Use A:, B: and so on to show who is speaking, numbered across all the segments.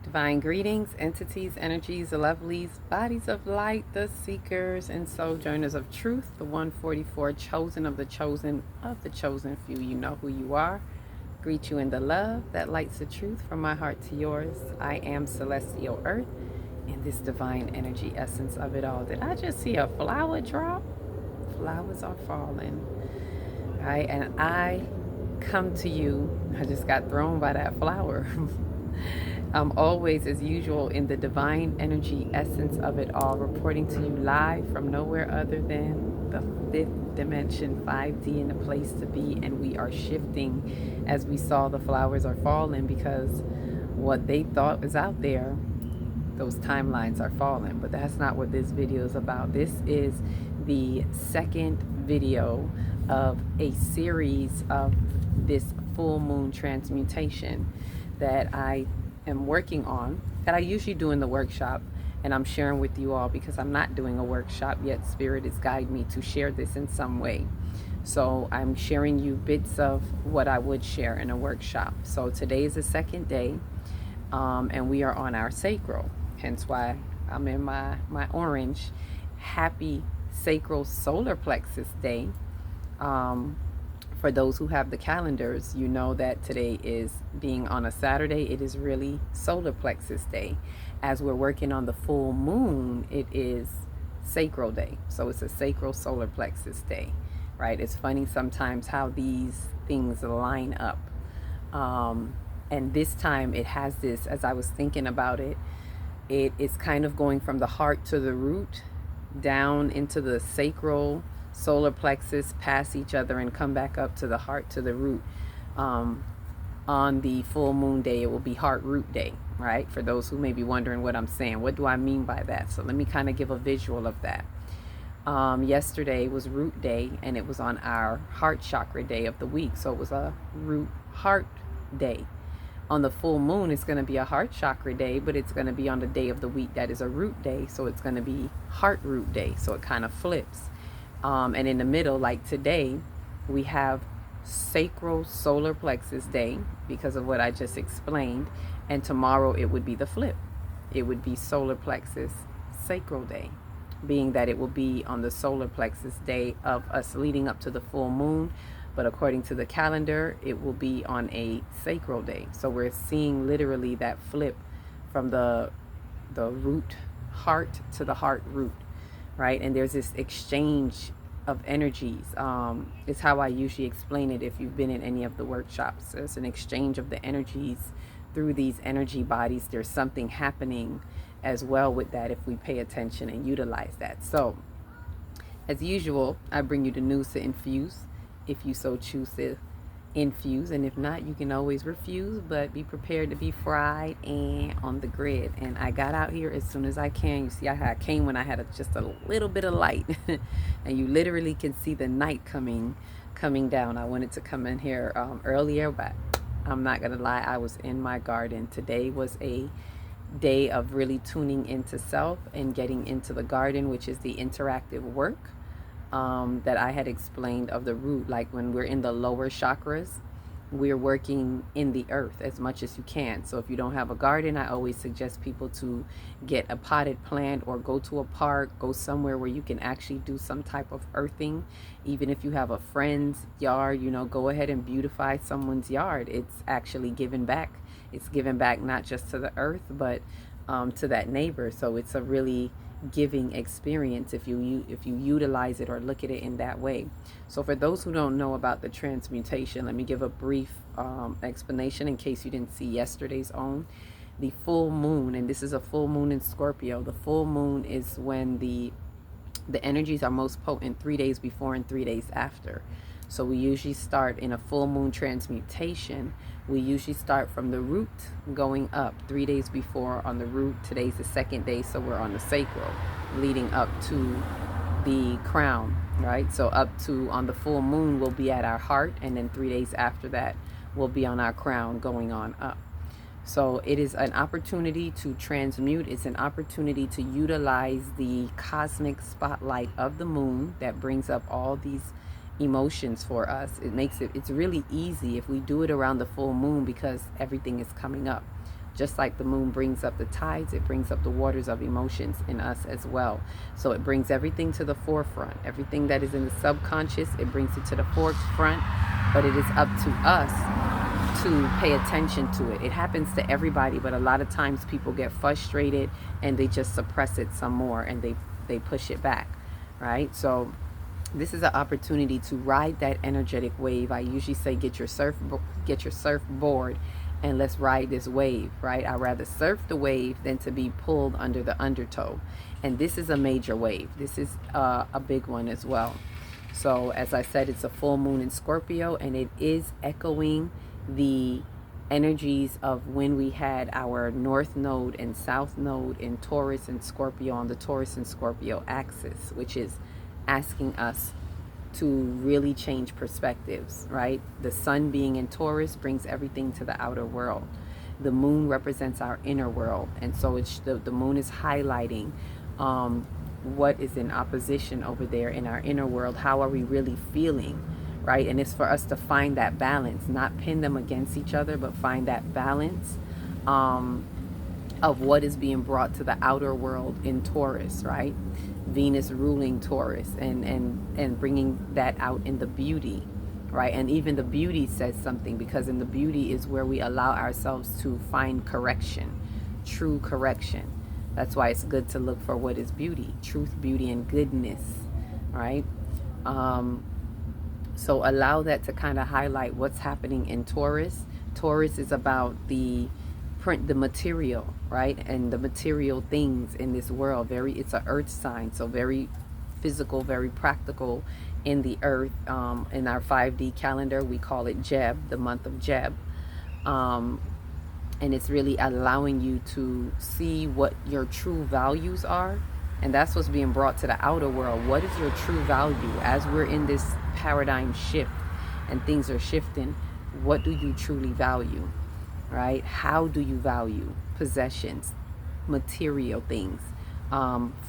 A: Divine greetings, entities, energies, lovelies, bodies of light, the seekers and sojourners of truth, the 144 chosen of the chosen few. You know who you are. Greet you in the love that lights the truth from my heart to yours. I am Celestial Earth and this divine energy essence of it all. Did I just see a flower drop? Flowers are falling. Right, and I come to you. I just got thrown by that flower. I'm always, as usual, in the divine energy essence of it all, reporting to you live from nowhere other than the fifth dimension, 5D, in the place to be. And we are shifting as we saw the flowers are falling because what they thought was out there, those timelines are falling. But that's not what this video is about. This is the second video of a series of this full moon transmutation that I am working on, that I usually do in the workshop, and I'm sharing with you all because I'm not doing a workshop yet. Spirit is guiding me to share this in some way. So I'm sharing you bits of what I would share in a workshop. So today is the second day, and we are on our sacral, hence why I'm in my orange. Happy sacral solar plexus day. For those who have the calendars, you know that today is, being on a Saturday, it is really solar plexus day. As we're working on the full moon, it is sacral day. So it's a sacral solar plexus day, right? It's funny sometimes how these things line up. And this time it has this, as I was thinking about it, it is kind of going from the heart to the root, down into the sacral solar plexus, past each other, and come back up to the heart, to the root. On the full moon day, it will be heart root day, right? For those who may be wondering what I'm saying, what do I mean by that? So let me kind of give a visual of that. Yesterday was root day, and it was on our heart chakra day of the week, so it was a root heart day. On the full moon, it's going to be a heart chakra day, but it's going to be on the day of the week that is a root day, so it's going to be heart root day. So it kind of flips. And in the middle, like today, we have sacral solar plexus day because of what I just explained. And tomorrow it would be the flip. It would be solar plexus sacral day, being that it will be on the solar plexus day of us leading up to the full moon. But according to the calendar, it will be on a sacral day. So we're seeing literally that flip from the root heart to the heart root. Right? And there's this exchange of energies. It's how I usually explain it if you've been in any of the workshops. There's an exchange of the energies through these energy bodies. There's something happening as well with that if we pay attention and utilize that. So, as usual, I bring you the news to infuse if you so choose to infuse, and if not, you can always refuse, but be prepared to be fried and on the grid. And I got out here as soon as I can. You see, I came when I had just a little bit of light and you literally can see the night coming down. I wanted to come in here earlier, but I'm not gonna lie, I was in my garden. Today was a day of really tuning into self and getting into the garden, which is the interactive work that I had explained of the root. Like when we're in the lower chakras, we're working in the earth as much as you can. So if you don't have a garden, I always suggest people to get a potted plant or go to a park, go somewhere where you can actually do some type of earthing. Even if you have a friend's yard, go ahead and beautify someone's yard. It's actually giving back. It's giving back not just to the earth, but to that neighbor. So it's a really giving experience if you utilize it or look at it in that way. So for those who don't know about the transmutation, let me give a brief explanation in case you didn't see yesterday's own. The full moon, and this is a full moon in Scorpio. The full moon is when the energies are most potent 3 days before and 3 days after. So we usually start in a full moon transmutation. We usually start from the root going up 3 days before on the root. Today's the second day, so we're on the sacral, leading up to the crown, right? So up to, on the full moon, we'll be at our heart, and then 3 days after that, we'll be on our crown going on up. So it is an opportunity to transmute. It's an opportunity to utilize the cosmic spotlight of the moon that brings up all these emotions for us. It's really easy if we do it around the full moon because everything is coming up. Just like the moon brings up the tides, it brings up the waters of emotions in us as well. So it brings everything to the forefront. Everything that is in the subconscious, it brings it to the forefront. But it is up to us to pay attention to it. It happens to everybody, but a lot of times people get frustrated and they just suppress it some more, and they push it back, right? So this is an opportunity to ride that energetic wave. I usually say get your surfboard and let's ride this wave, right? I'd rather surf the wave than to be pulled under the undertow. And this is a major wave. This is a big one as well. So as I said, it's a full moon in Scorpio, and it is echoing the energies of when we had our north node and south node in Taurus and Scorpio on the Taurus and Scorpio axis, which is asking us to really change perspectives, right? The sun being in Taurus brings everything to the outer world. The moon represents our inner world, and so it's the moon is highlighting what is in opposition over there in our inner world. How are we really feeling, right? And it's for us to find that balance, not pin them against each other, but find that balance of what is being brought to the outer world in Taurus, right? Venus ruling Taurus, and bringing that out in the beauty, right? And even the beauty says something, because in the beauty is where we allow ourselves to find correction, true correction. That's why it's good to look for what is beauty, truth, beauty, and goodness, right? So allow that to kind of highlight what's happening in Taurus. Taurus is about the material, right? And the material things in this world. It's an earth sign, so very physical, very practical in the earth. In our 5D calendar, we call it Jeb, the month of Jeb. And it's really allowing you to see what your true values are. And that's what's being brought to the outer world. What is your true value? As we're in this paradigm shift and things are shifting, what do you truly value, right? How do you value possessions, material things,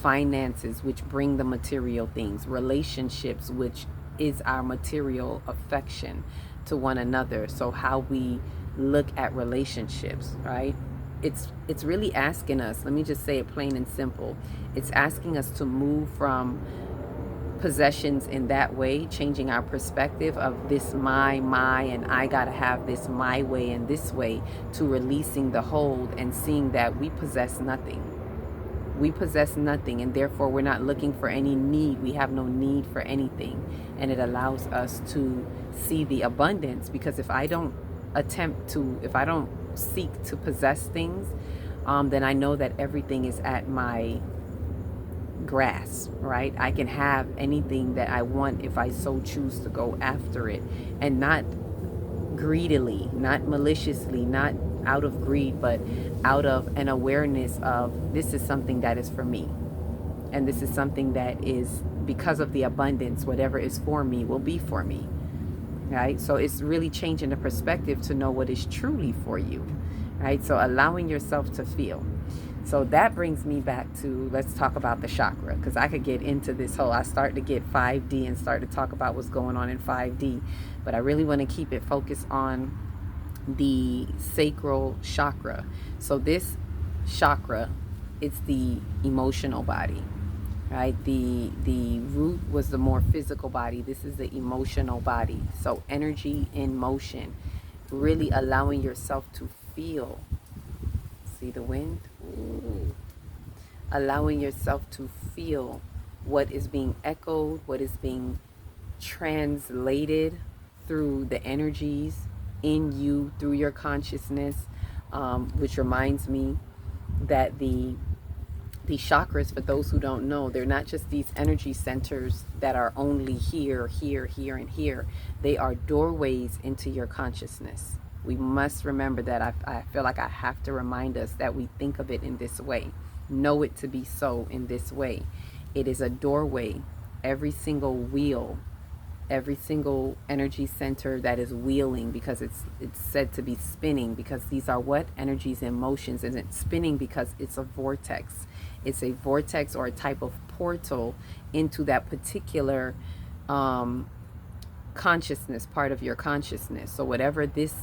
A: finances, which bring the material things, relationships, which is our material affection to one another. So how we look at relationships, right? It's really asking us, let me just say it plain and simple, it's asking us to move from possessions in that way, changing our perspective of this my, and I gotta have this my way and this way, to releasing the hold and seeing that we possess nothing. We possess nothing, and therefore we're not looking for any need. We have no need for anything. And it allows us to see the abundance, because if I don't seek to possess things, then I know that everything is at my grasp, right? I can have anything that I want if I so choose to go after it, and not greedily, not maliciously, not out of greed, but out of an awareness of this is something that is for me. And this is something that is because of the abundance, whatever is for me will be for me. Right? So it's really changing the perspective to know what is truly for you, right? So allowing yourself to feel. So that brings me back to, let's talk about the chakra, because I could get into this whole, I start to get 5D and start to talk about what's going on in 5D, but I really want to keep it focused on the sacral chakra. So this chakra, it's the emotional body, right? The root was the more physical body. This is the emotional body. So energy in motion, really allowing yourself to feel. See the wind? Ooh. Allowing yourself to feel what is being echoed, what is being translated through the energies in you, through your consciousness, which reminds me that the chakras, for those who don't know, they're not just these energy centers that are only here, and here. They are doorways into your consciousness. We must remember that. I feel like I have to remind us that we think of it in this way. Know it to be so in this way. It is a doorway. Every single wheel, every single energy center that is wheeling, because it's said to be spinning, because these are what? Energies and motions. And it's spinning because it's a vortex. It's a vortex or a type of portal into that particular consciousness, part of your consciousness. So whatever this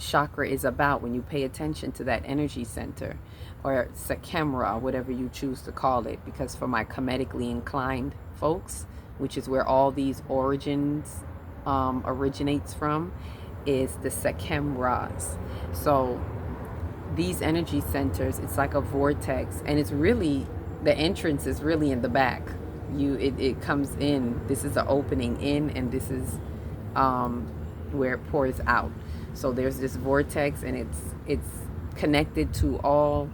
A: chakra is about when you pay attention to that energy center, or Sacral, whatever you choose to call it, because for my comedically inclined folks, which is where all these origins originates from, is the Sacrals. So these energy centers, it's like a vortex, and it's really, the entrance is really in the back. It comes in, this is the opening in, and this is where it pours out. So there's this vortex, and it's connected to all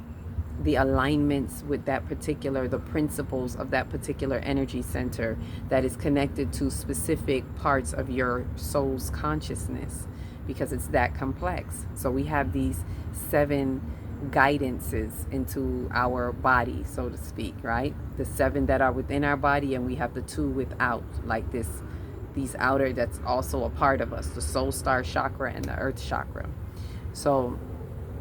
A: the alignments with that particular, the principles of that particular energy center, that is connected to specific parts of your soul's consciousness, because it's that complex. So we have these 7 guidances into our body, so to speak, right? The 7 that are within our body, and we have the 2 without, like these outer, that's also a part of us, the soul star chakra and the earth chakra. So